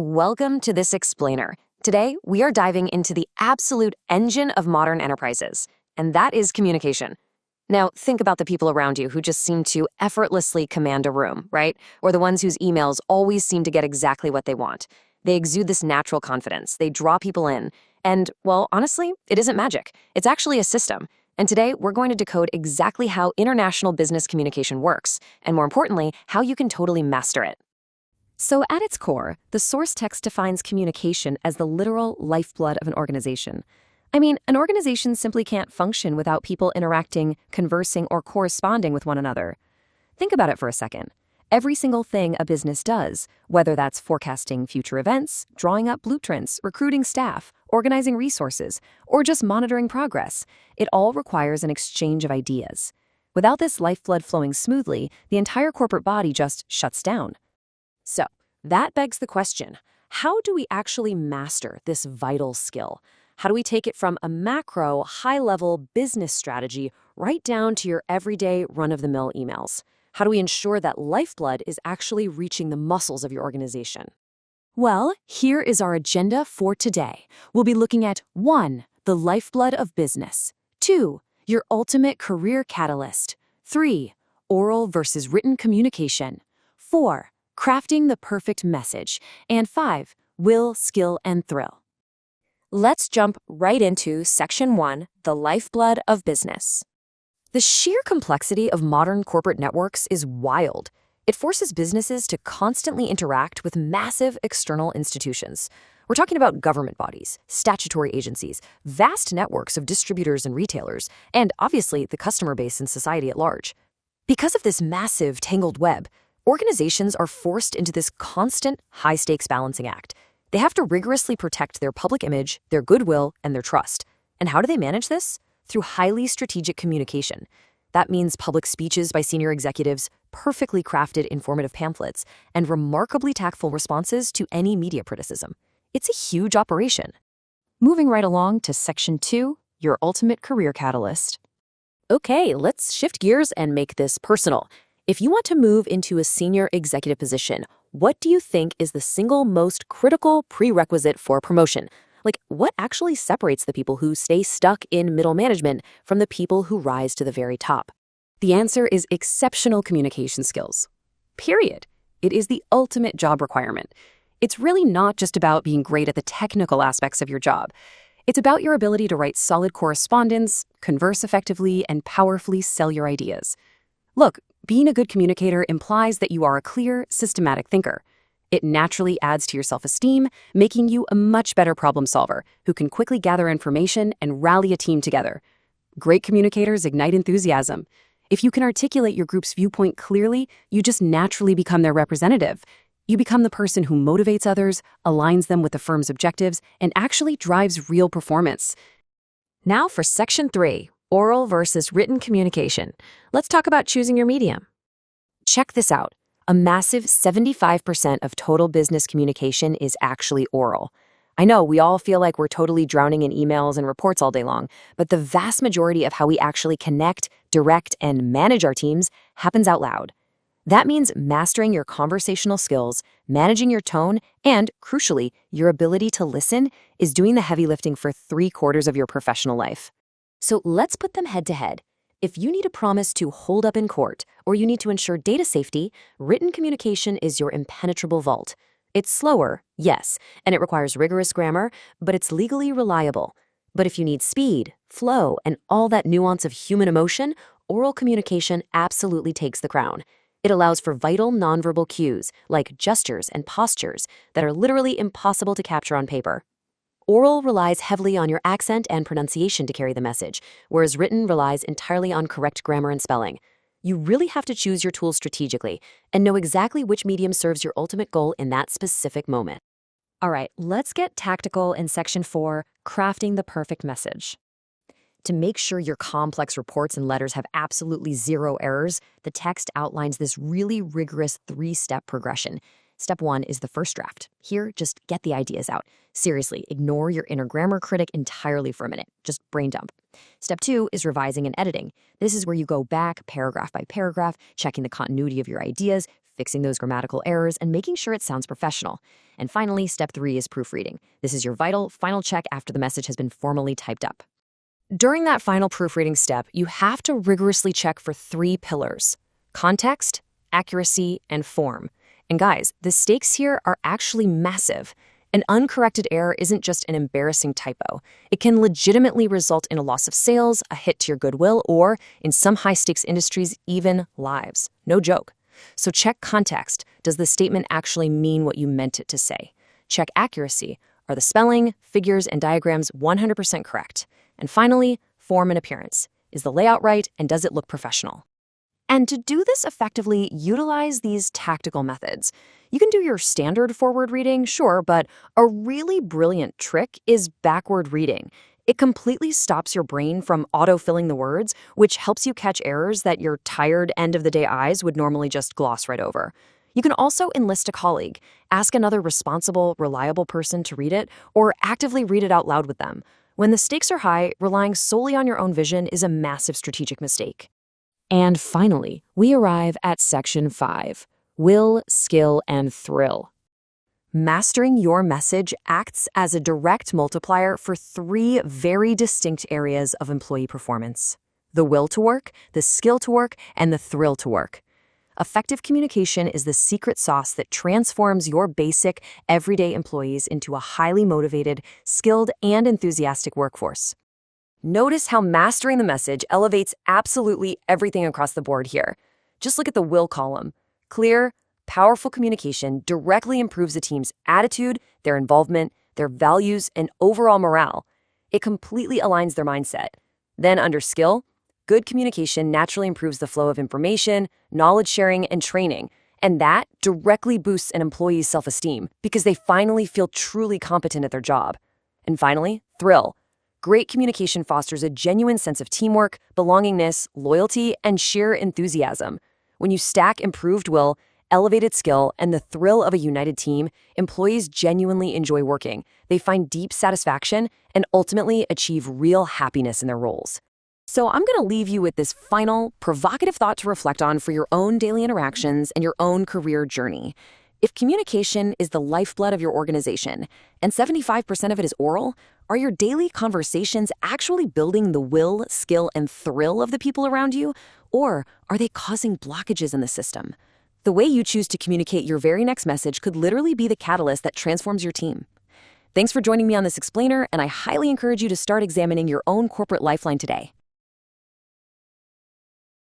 Welcome to this explainer. Today, we are diving into the absolute engine of modern enterprises, and that is communication. Now, think about the people around you who just seem to effortlessly command a room, right? Or the ones whose emails always seem to get exactly what they want. They exude this natural confidence. They draw people in. And, well, honestly, it isn't magic. It's actually a system. And today, we're going to decode exactly how international business communication works, and more importantly, how you can totally master it. So at its core, the source text defines communication as the literal lifeblood of an organization. I mean, an organization simply can't function without people interacting, conversing, or corresponding with one another. Think about it for a second. Every single thing a business does, whether that's forecasting future events, drawing up blueprints, recruiting staff, organizing resources, or just monitoring progress, it all requires an exchange of ideas. Without this lifeblood flowing smoothly, the entire corporate body just shuts down. So, that begs the question, how do we actually master this vital skill? How do we take it from a macro, high-level business strategy right down to your everyday run-of-the-mill emails? How do we ensure that lifeblood is actually reaching the muscles of your organization? Well, here is our agenda for today. We'll be looking at 1. The lifeblood of business. 2. Your ultimate career catalyst. 3. Oral versus written communication. 4. Crafting the perfect message. And 5. Will, skill, and thrill. Let's jump right into Section 1, the lifeblood of business. The sheer complexity of modern corporate networks is wild. It forces businesses to constantly interact with massive external institutions. We're talking about government bodies, statutory agencies, vast networks of distributors and retailers, and obviously the customer base and society at large. Because of this massive tangled web, organizations are forced into this constant high-stakes balancing act. They have to rigorously protect their public image, their goodwill, and their trust. And how do they manage this? Through highly strategic communication. That means public speeches by senior executives, perfectly crafted informative pamphlets, and remarkably tactful responses to any media criticism. It's a huge operation. Moving right along to Section 2, your ultimate career catalyst. Okay, let's shift gears and make this personal. If you want to move into a senior executive position, what do you think is the single most critical prerequisite for promotion? Like, what actually separates the people who stay stuck in middle management from the people who rise to the very top? The answer is exceptional communication skills. Period. It is the ultimate job requirement. It's really not just about being great at the technical aspects of your job. It's about your ability to write solid correspondence, converse effectively, and powerfully sell your ideas. Look, being a good communicator implies that you are a clear, systematic thinker. It naturally adds to your self-esteem, making you a much better problem solver who can quickly gather information and rally a team together. Great communicators ignite enthusiasm. If you can articulate your group's viewpoint clearly, you just naturally become their representative. You become the person who motivates others, aligns them with the firm's objectives, and actually drives real performance. Now for Section 3, oral versus written communication. Let's talk about choosing your medium. Check this out. A massive 75% of total business communication is actually oral. I know we all feel like we're totally drowning in emails and reports all day long, but the vast majority of how we actually connect, direct, and manage our teams happens out loud. That means mastering your conversational skills, managing your tone, and, crucially, your ability to listen is doing the heavy lifting for 3/4 of your professional life. So let's put them head to head. If you need a promise to hold up in court, or you need to ensure data safety, written communication is your impenetrable vault. It's slower, yes, and it requires rigorous grammar, but it's legally reliable. But if you need speed, flow, and all that nuance of human emotion, oral communication absolutely takes the crown. It allows for vital nonverbal cues, like gestures and postures, that are literally impossible to capture on paper. Oral relies heavily on your accent and pronunciation to carry the message, whereas written relies entirely on correct grammar and spelling. You really have to choose your tools strategically and know exactly which medium serves your ultimate goal in that specific moment. All right, let's get tactical in Section 4, crafting the perfect message. To make sure your complex reports and letters have absolutely zero errors, the text outlines this really rigorous 3-step progression. Step 1 is the first draft. Here, just get the ideas out. Seriously, ignore your inner grammar critic entirely for a minute. Just brain dump. Step 2 is revising and editing. This is where you go back paragraph by paragraph, checking the continuity of your ideas, fixing those grammatical errors and making sure it sounds professional. And finally, step 3 is proofreading. This is your vital final check after the message has been formally typed up. During that final proofreading step, you have to rigorously check for 3 pillars: context, accuracy, and form. And guys, the stakes here are actually massive. An uncorrected error isn't just an embarrassing typo. It can legitimately result in a loss of sales, a hit to your goodwill, or, in some high-stakes industries, even lives. No joke. So check context. Does the statement actually mean what you meant it to say? Check accuracy. Are the spelling, figures, and diagrams 100% correct? And finally, form and appearance. Is the layout right, and does it look professional? And to do this effectively, utilize these tactical methods. You can do your standard forward reading, sure, but a really brilliant trick is backward reading. It completely stops your brain from auto-filling the words, which helps you catch errors that your tired end-of-the-day eyes would normally just gloss right over. You can also enlist a colleague, ask another responsible, reliable person to read it, or actively read it out loud with them. When the stakes are high, relying solely on your own vision is a massive strategic mistake. And finally, we arrive at Section 5, Will, Skill, and Thrill. Mastering your message acts as a direct multiplier for 3 very distinct areas of employee performance: the will to work, the skill to work, and the thrill to work. Effective communication is the secret sauce that transforms your basic, everyday employees into a highly motivated, skilled, and enthusiastic workforce. Notice how mastering the message elevates absolutely everything across the board here. Just look at the will column. Clear, powerful communication directly improves the team's attitude, their involvement, their values, and overall morale. It completely aligns their mindset. Then under skill, good communication naturally improves the flow of information, knowledge sharing, and training. And that directly boosts an employee's self-esteem because they finally feel truly competent at their job. And finally, thrill. Great communication fosters a genuine sense of teamwork, belongingness, loyalty, and sheer enthusiasm. When you stack improved will, elevated skill, and the thrill of a united team, employees genuinely enjoy working. They find deep satisfaction and ultimately achieve real happiness in their roles. So I'm going to leave you with this final, provocative thought to reflect on for your own daily interactions and your own career journey. If communication is the lifeblood of your organization, and 75% of it is oral, are your daily conversations actually building the will, skill, and thrill of the people around you? Or are they causing blockages in the system? The way you choose to communicate your very next message could literally be the catalyst that transforms your team. Thanks for joining me on this explainer, and I highly encourage you to start examining your own corporate lifeline today.